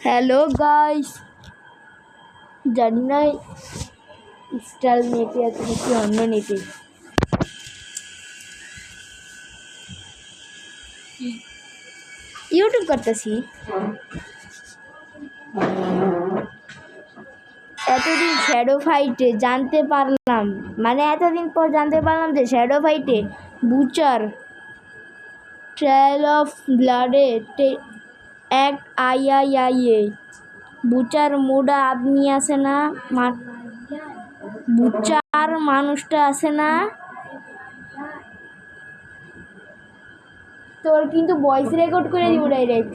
Hello guys, জানি না style নেটে আছে নাকি অন্য নেটে। ইউটিউব করতেছি। এতদিন শ্যাডো ফাইটে জানতে পারলাম, মানে এতদিন পর জানতে পারলাম যে শ্যাডো ফাইটে বুচার ট্রেল অফ ব্লাডে এক আইআইআইএ বুচার মোডা আপনি আছে না, বুচার মানুষটা আছে না, তোর কিন্তু ভয়েস রেকর্ড করে দিব ডাইরেক্ট।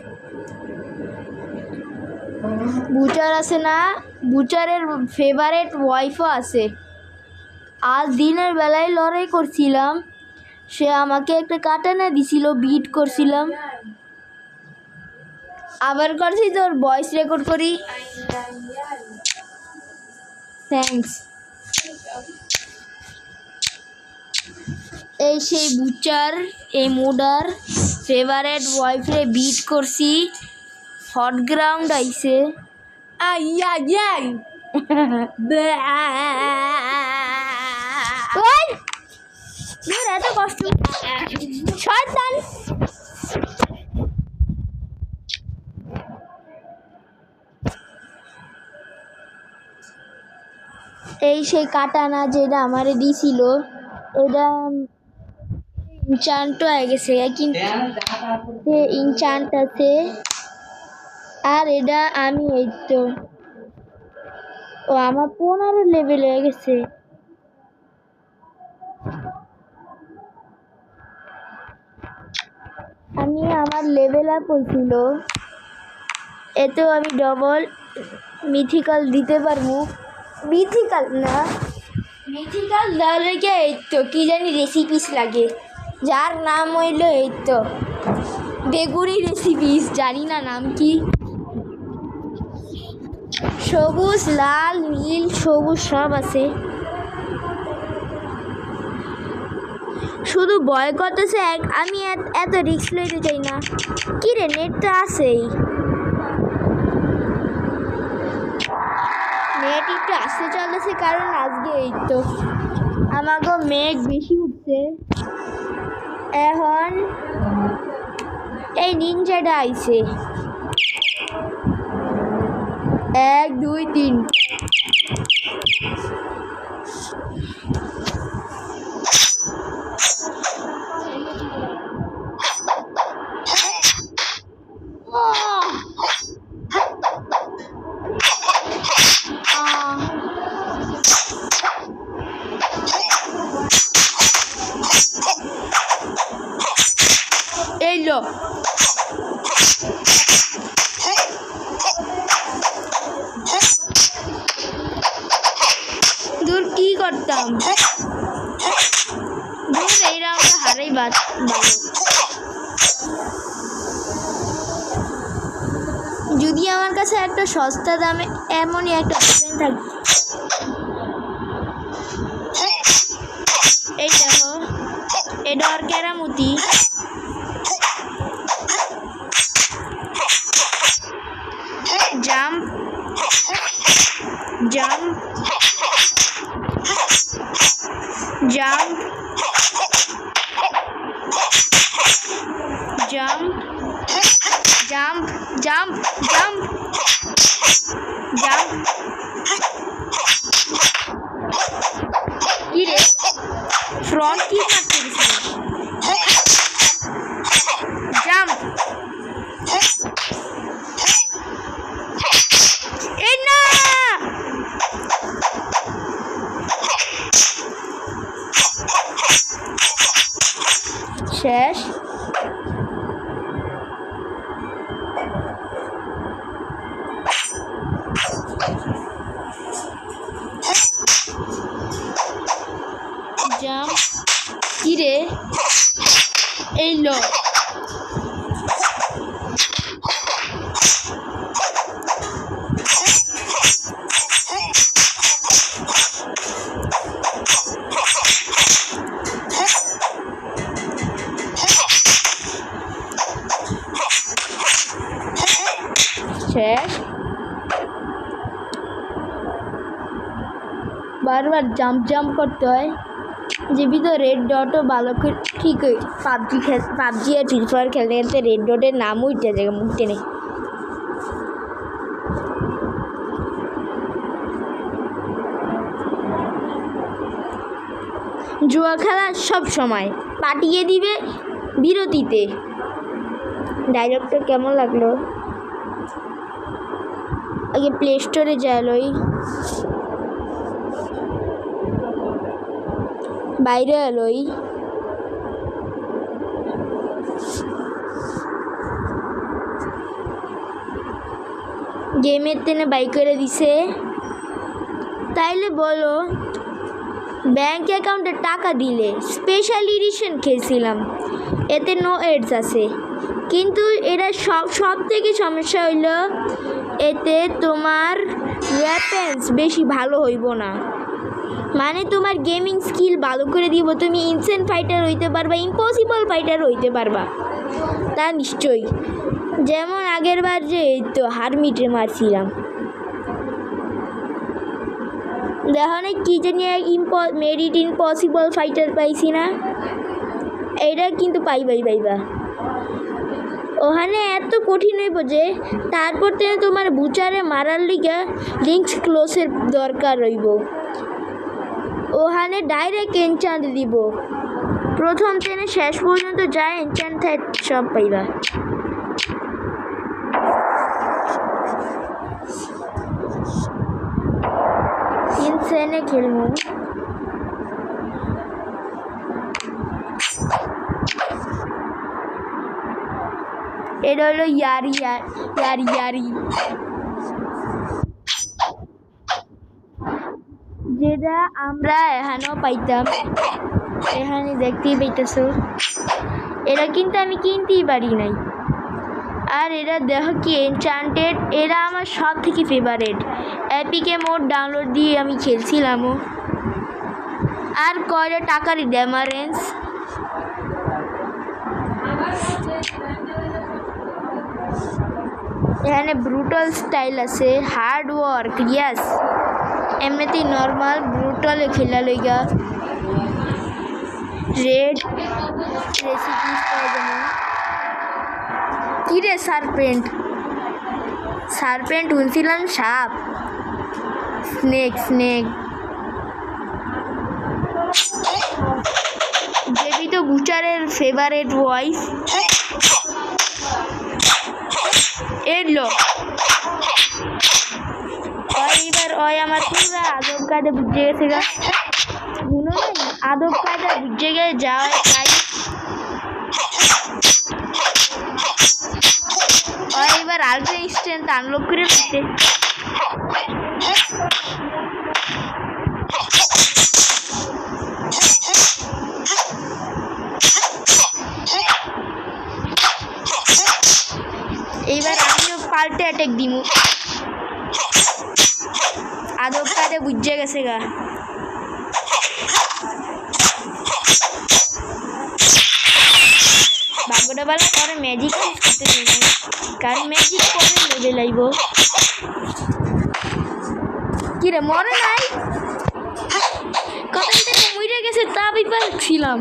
বুচার আছে না, বুচারের ফেভারিট ওয়াইফও আছে। আজ দিনের বেলায় লড়াই করছিলাম, সে আমাকে একটা কাটানা দিছিল, বিট করছিলাম, আবার করছি তোর ভয়েস রেকর্ড করি। থ্যাঙ্কস। এই সেই বুচার এই মোডার ফেভারিট ওয়াইফে বিট করছি, হট গ্রাউন্ড আইছে। এত কষ্ট শয়তান। এই সেই কাটানা যেটা আমারে দিছিল, এটা ইনচান্ট হয়ে গেছে, কিন্তু ইনচান্ট আছে। আর এটা আমি এই তো আমার 15 লেভেল হয়ে গেছে। আমি আমার লেভেল আপ হয়েছিল, এতেও আমি ডবল মিথিক্যাল দিতে পারবো। মিথিক্যাল না, মিথিক্যাল দেওয়ালে কি এই তো কি জানি রেসিপিস লাগে, যার নাম হইল এই তো বেগুনি রেসিপিস, জানি না নাম কি। সবুজ, লাল, নীল, সবুজ সব আছে। শুধু ভয় করতেছে, আমি এত রিস্ক লইতে চাই না। কি রে, নেটটা আছেই, নেট একটু আসতে চলতেছে, কারণ আজকে এই তো আমাকে মেঘ বেশি উঠছে। এখন এই নিনজাটা আইছে, 1 2 3। এই লো দূর কি করতাম, দূর এই রাউন্ডে হারাই ভালো। যদি আমার কাছে একটা সস্তা দামে এমনই একটা অপশন থাকে। এই দেখো, এটা আর কেরামতি। Jump jump jump jump jump jump jump jump. কি রে, ফ্রন্ট কি মারতে গেছিল? জাম্প। এই না, শেষ। জাম্প শেষ। বারবার জাম্প করতে হয়। যে ভিতরে রেড ডটও ভালো করে ঠিক পাবজি আর ফ্রি ফায়ার খেলতে খেলতে রেড ডটের নাম উঠতে যায় মুখ টেনে। জুয়া খেলা সব সময় পাঠিয়ে দিবে বিরতিতে। ডায়লগটা কেমন লাগলো? আগে প্লে স্টোরে যাইলই, বাইরে এলোই, গেমের তেনে বাই করে দিছে। তাইলে বলো, ব্যাংক অ্যাকাউন্টে টাকা দিলে স্পেশাল এডিশন খেলছিলাম, এতে নো এডস আছে, কিন্তু এটা সব থেকে সমস্যা হইল এতে তোমার ওয়েপেন্স বেশি ভালো হইব না। মানে তোমার গেমিং স্কিল ভালো করে দিব, তুমি ইনসেন্ট ফাইটার হইতে পারবা, ইম্পসিবল ফাইটার হইতে পারবা, তা নিশ্চয়ই। যেমন আগের বার যে এই তো হারমিটে মারছিলাম, দেখো না কি জানি মেরিট ইম্পসিবল ফাইটার পাইছি না, এইটা কিন্তু পাইবা। ওখানে এত কঠিন হইব যে তারপর থেকে তোমার বুচারে মারার লিগা লিঙ্কস ক্লোজের দরকার রইব। ওখানে ডাইরেক্ট এনচান্ট দিব, প্রথম থেকে শেষ পর্যন্ত যা এনচান্ট থাকে সব পাইবা। ইনসেনে খেলবো, এটা হলো ইয়ারি। যেটা আমরা এখানেও পাইতাম, এখানে দেখতেই পাইতেছো। এটা কিন্তু আমি কিনতেই পারি নাই। আর এরা দেখো কি এনচান্টেড, এরা আমার সব থেকে ফেভারেট। এপিকে মোড ডাউনলোড দিয়ে আমি খেলছিলামও। আর কয়টা টাকারই ড্যামারেন্স। এখানে ব্রুটাল স্টাইল আছে, হার্ড ওয়ার্ক, ইয়াস এমনিতেই নর্মাল ব্রুটালে খেলা লইগা। রেড রেসিপিস পাওয়া যাবে। কিরে সারপেন্ট শুনছিলাম সাপ। স্নেক জেবি তো বুচারের ফেভারেট ওয়াইফ। এলো এবার আমার পুরা আদব কায়দা বুঝে গেছে গা। শুনো না, আদব কায়দা বুঝে গেছে যাওয়ার তাই। এবার আলট্রা ইনস্ট্যান্ট আনলক করে ফেলছে। এইবার আমিও পাল্টে অ্যাটাক দিমু। আদব কায়দা বুঝে গেছে গা। ভাগ্যটা ভালো পরে ম্যাজিক করতে দিব, কারণ ম্যাজিক পরে লেভেল আইব। কিরে মরে নাই, কতদিন থেকে মরে গেছে তা বিপার ছিলাম।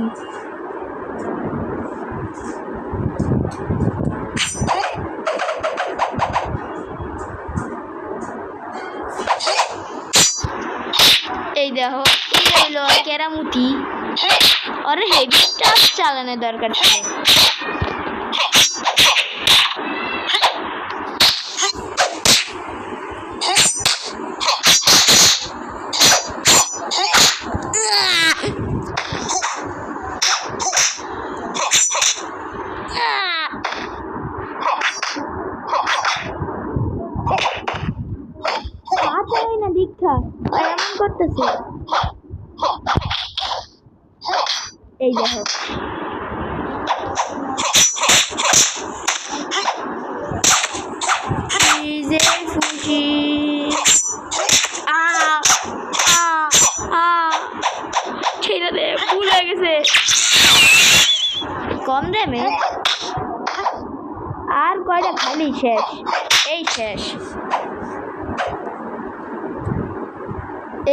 এই দেখো এই হইল কেরামতি। ওর হেভি স্টাফ চালানোর দরকার ছিল। না দীক্ষা এমন করতেছে। এই দেখো খুশি ছেড়ে দে, ভুল হয়ে গেছে। কম দামে আর কয়টা এটা খালি শেষ, এই শেষ।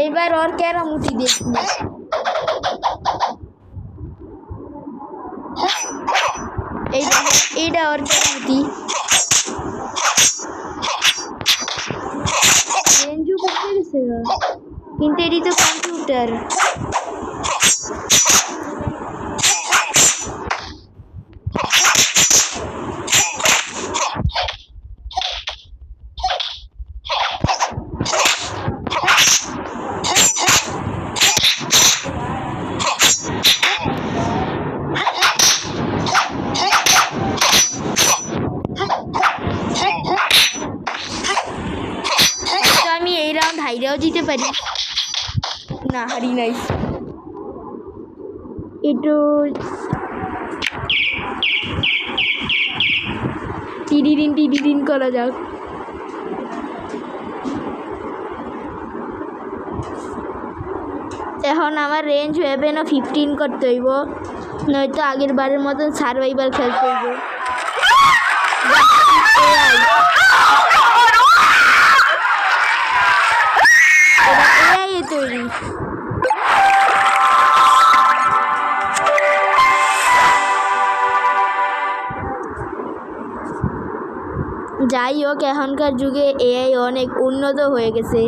এইবার ওর কেরামতি দেখি। এইটা ওর কেরামতি। রেঞ্জু করতে গেছে কিন্তু এটি তো কম্পিউটার। আমি এই রাউন্ড হাইরেও দিতে পারি না, হারি নাই। একটু টিডিদিন করা যাক। এখন আমার রেঞ্জ হবে না 15 করতে হইব, নয়তো আগের বারের মতন সার্ভাইভাল খেলতে হইব। তৈরি যাই হোক, এখনকার যুগে এআই অনেক উন্নত হয়ে গেছে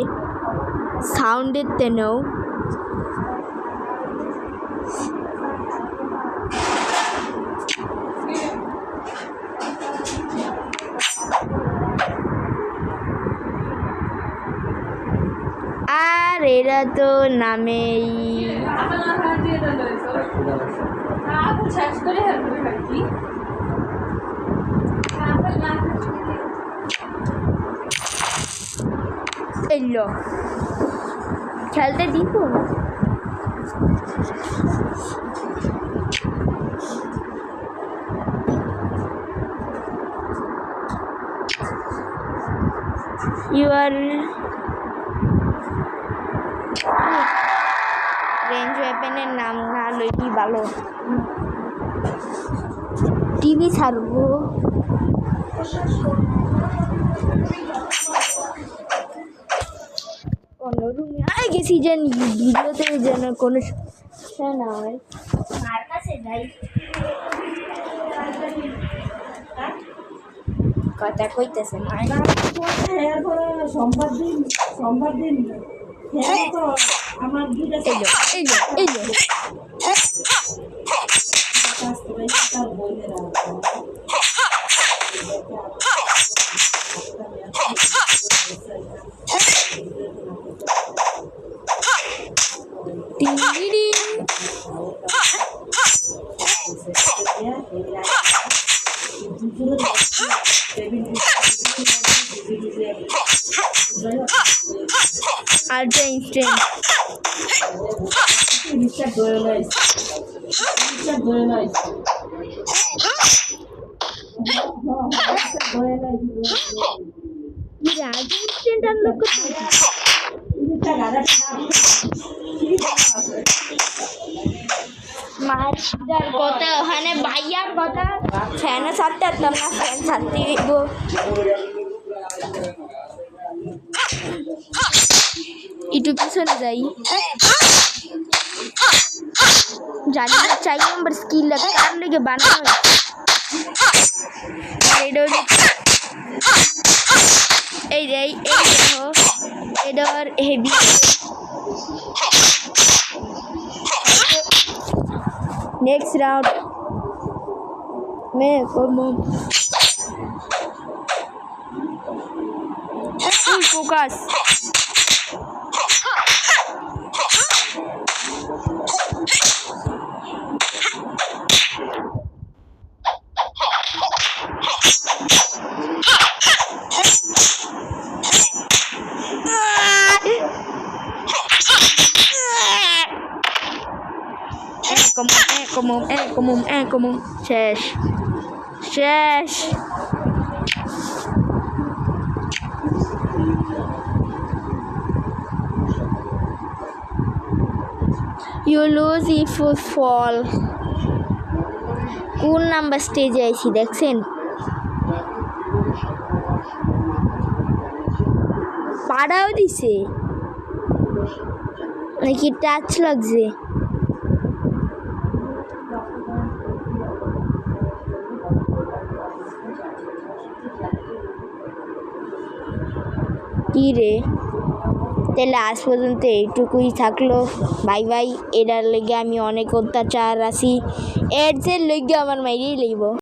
সাউন্ডের তেনেও। আর এরা তো নামেই এলো খেলতে দিব। You are রেঞ্জ ওয়েপেনের নাম না লইটি ভালো। টিভি ছাড়বো, অন্য রুমে আয় গেছি যেন ভিডিওতে যেন কোনো সমস্যা না হয়। মার কাছে যাই, কথা কইতেছে মায়ের। সোমবার দিন আমার Ultra instant. Instant unlock মাছটার কথা ওখানে ভাইয়ার কথা ফ্যানের সাথে আসতাম না, ফ্যান ছাড়তে দিব। একটু পিছনে যাই, জানি না 4 নম্বর স্কিল কার লেগে বানানো এই দেখো এডর হেভি। नेक्स्ट राउंड में full focus. Como Shesh. You lose if you fall. কোন নাম্বার স্টেজে আইছি দেখছেন? পাড়াও দিছে নাকি টাচ লাগছে? কি রে, তাহলে আজ পর্যন্ত এইটুকুই থাকলো। Bye bye. এটার লেগে আমি অনেক অত্যাচার আছি, এর যে লেগে আমার মাইরেই লইব।